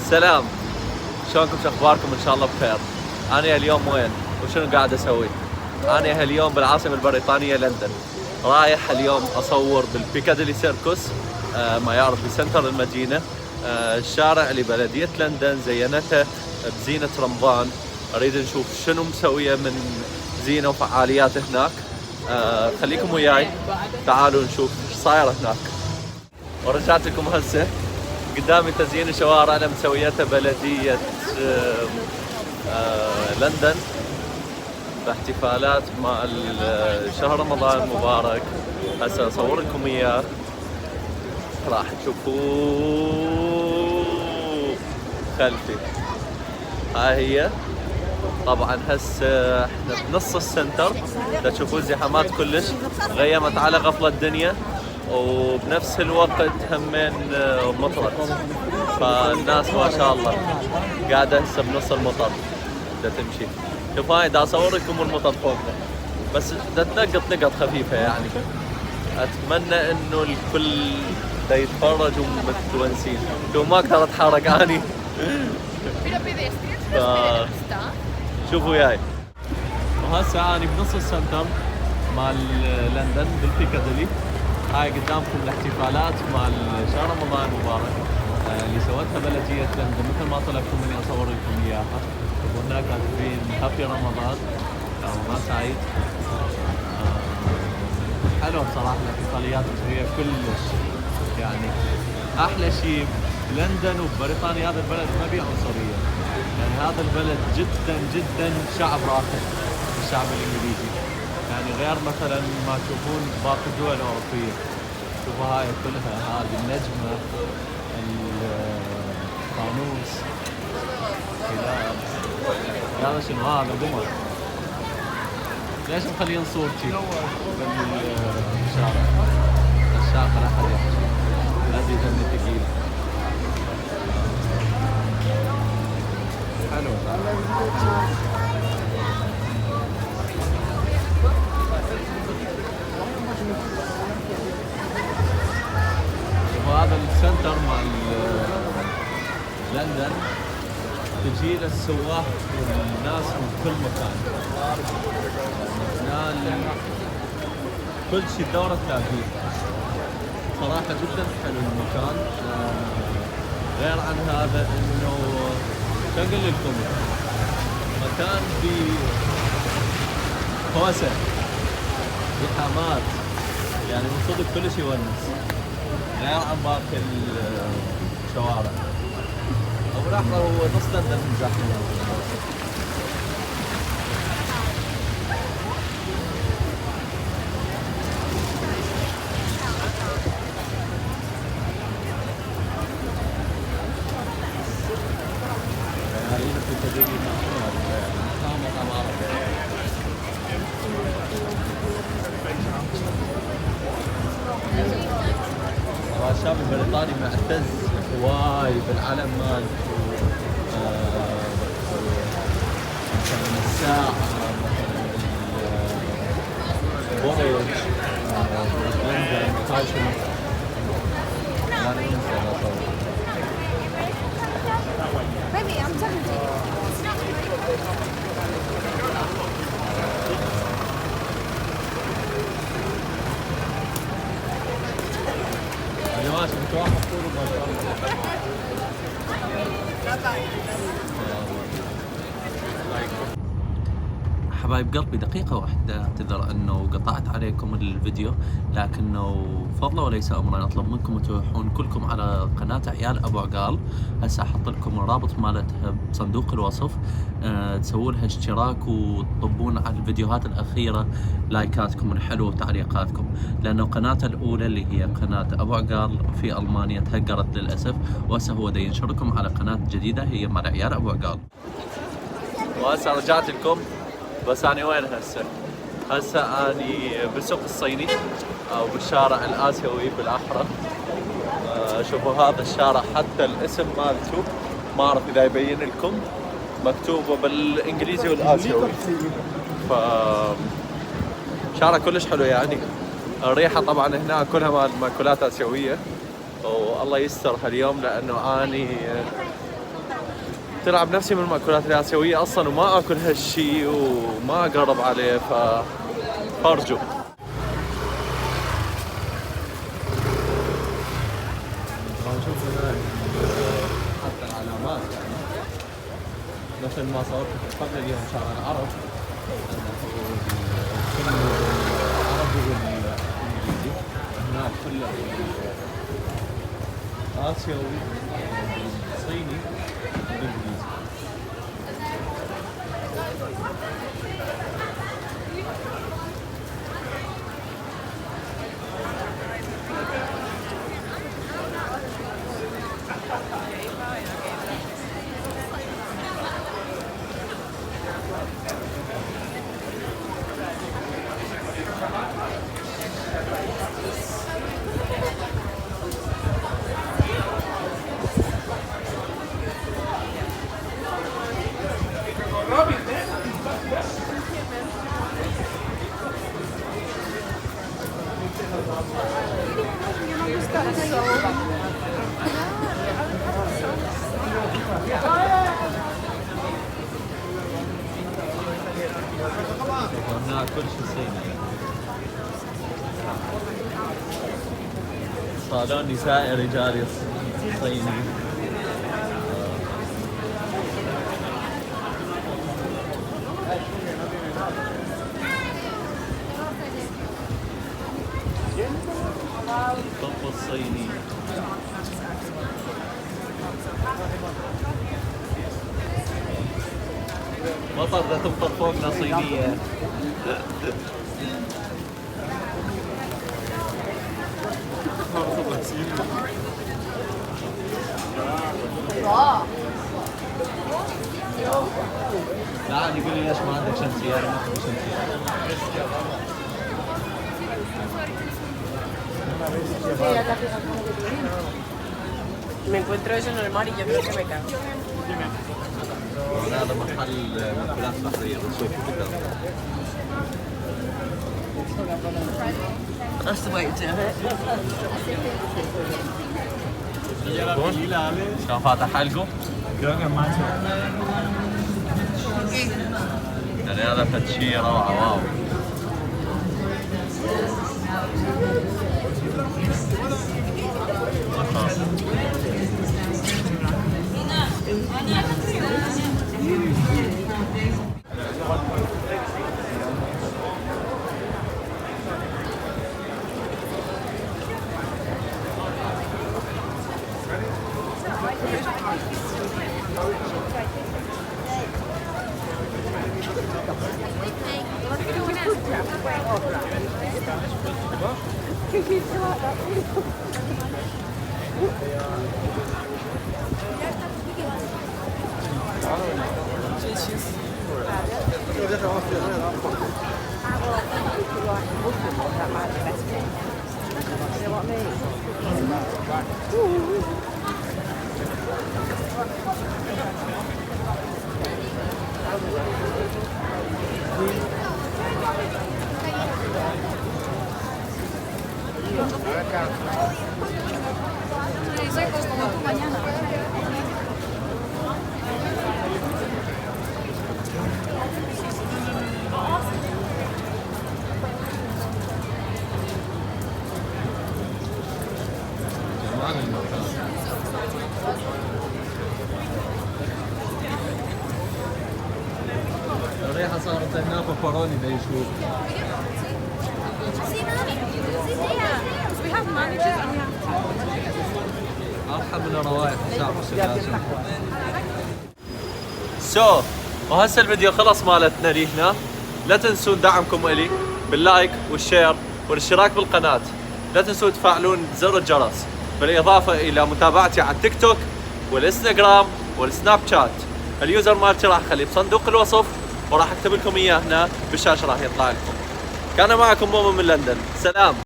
سلام، شلونكم؟ شو اخباركم؟ ان شاء الله بخير. انا اليوم وين وشنو قاعد اسوي؟ انا اليوم بالعاصمه البريطانيه لندن، رايح اليوم اصور بالبيكاديلي سيركوس، ما يعرف بسنتر المدينه. الشارع اللي بلديه لندن زينته بزينه رمضان. اريد نشوف شنو مسويه من زينه وفعاليات هناك. خليكم وياي، تعالوا نشوف ايش صاير هناك. ورجعت لكم هسه قدامي تزيين الشوارع اللي مسويتها بلدية لندن باحتفالات مع شهر رمضان المبارك. هسه اصور لكم اياه، راح تشوفوه خلفي. هاي هي. طبعا هسه احنا بنص السنتر، تشوفوا الزحامات كلش غيمت على غفلة الدنيا، وبنفس الوقت همين مطرت، فالناس ما شاء الله قاعدة هسه بنص المطر دا تمشي. شوف هاي دا اصور لكم المطر فوقنا، بس دا تنقط نقط خفيفة يعني. اتمنى انه الكل دا يتفرج ومتونسين. شوف ما اقدر اتحرك اني. شوفوا وياي. وهسه اني بنص السنتر مال لندن بالبيكاديلي. هاي قدامكم الاحتفالات مع شهر رمضان المبارك اللي سوتها بلدية لندن، مثل ما طلبتم مني اصور لكم اياها. وهناك كاتبين هابي رمضان، رمضان سعيد. حلو بصراحة الاحتفاليات مسوية كلش يعني. احلى شيء بلندن وبريطانيا هذا البلد ما بيه عنصرية، يعني هذا البلد جدا جدا شعب راقي، الشعب الانجليزي، يعني غير مثلا ما تشوفون باقي الدول الاوروبيه. شوفوا هاي كلها، هذه النجمه، الفانوس، كلاب. هذا شنو؟ هذا قمر. ليش مخلين صورتي بالشارع؟ الشاقة لا احد يحكي، هذه دمي ثقيل. حلو. وهذا السنتر مال لندن، تجي للسواح والناس من كل مكان. كل شيء دورة تلاقيه. صراحة جدا حلو المكان. غير عن هذا انه شو اقول لكم، مكان بهوسة، بحماس، يعني من صدق كلش يونس، غير عن باقي الشوارع. وبالأحرى هو نص لندن زحمة. الشعب البريطاني معتز هواي بالعلم مالته، مثلا الساعة، مثلا البرج، لندن، فاشن. لا ننسى لا طبعا. يا جماعة شفتوا واحد طول ما شاء الله. حبايب قلبي، دقيقة واحدة اعتذر انه قطعت عليكم الفيديو، لكنه فضلا وليس امرا اطلب منكم تروحون كلكم على قناة عيال ابو عقال. هسه احط لكم الرابط مالتها بصندوق الوصف. تسووا لها اشتراك وتطبون على الفيديوهات الاخيرة لايكاتكم الحلوة وتعليقاتكم، لانه قناته الاولى اللي هي قناة ابو عقال في المانيا تهجرت للاسف، وهسه هو دا ينشركم على قناة جديدة هي مال عيال ابو عقال. وهسه رجعت لكم، بس أنا وين هسه؟ هسه أني بالسوق الصيني أو بالشارع الآسيوي بالأحرى. شوفوا هذا الشارع، حتى الاسم مالته ما أعرف إذا يبين لكم، مكتوبه بالإنجليزي والآسيوي. شارع كلش حلو يعني. الريحة طبعا هنا كلها مأكولات آسيوية، والله يستر هاليوم لأنه أني تلعب نفسي من المأكولات الآسيوية أصلا وما أكل هالشي وما أقرب عليه فأرجو. نشوف هنا حتى العلامات يعني مثل ما صورت قبل اليوم شارع العرب كله العربي والإنجليزي، هناك كله آسيوي صيني بالإنجليزي. هناك كل شيء صيني. صالون نسائي رجالي صيني. الطب الصيني. مطر ذا تمطر فوقنا صينية. تعال يقول لي ليش ما عندك شمسية؟ أنا ما عندي شمسية. Me encuentro eso en el mar y yo creo que me cago. هذا محل مأكولات بحرية بنشوفه قدام. That's the way to do it. شلون فاتح حلقه؟ يعني هذا فد شي روعة واو. الريحة صارت هنا باباروني دا يشوف. أرحم من الروائح وهسه الفيديو خلص مالتنا لي هنا. لا تنسون دعمكم إلي باللايك والشير والاشتراك بالقناة. لا تنسوا تفعلون زر الجرس، بالإضافة إلى متابعتي على التيك توك والإنستغرام والسناب شات. اليوزر مالتي راح أخليه بصندوق الوصف وراح أكتب لكم إياه هنا بالشاشة راح يطلع لكم. كان معكم مؤمن من لندن. سلام.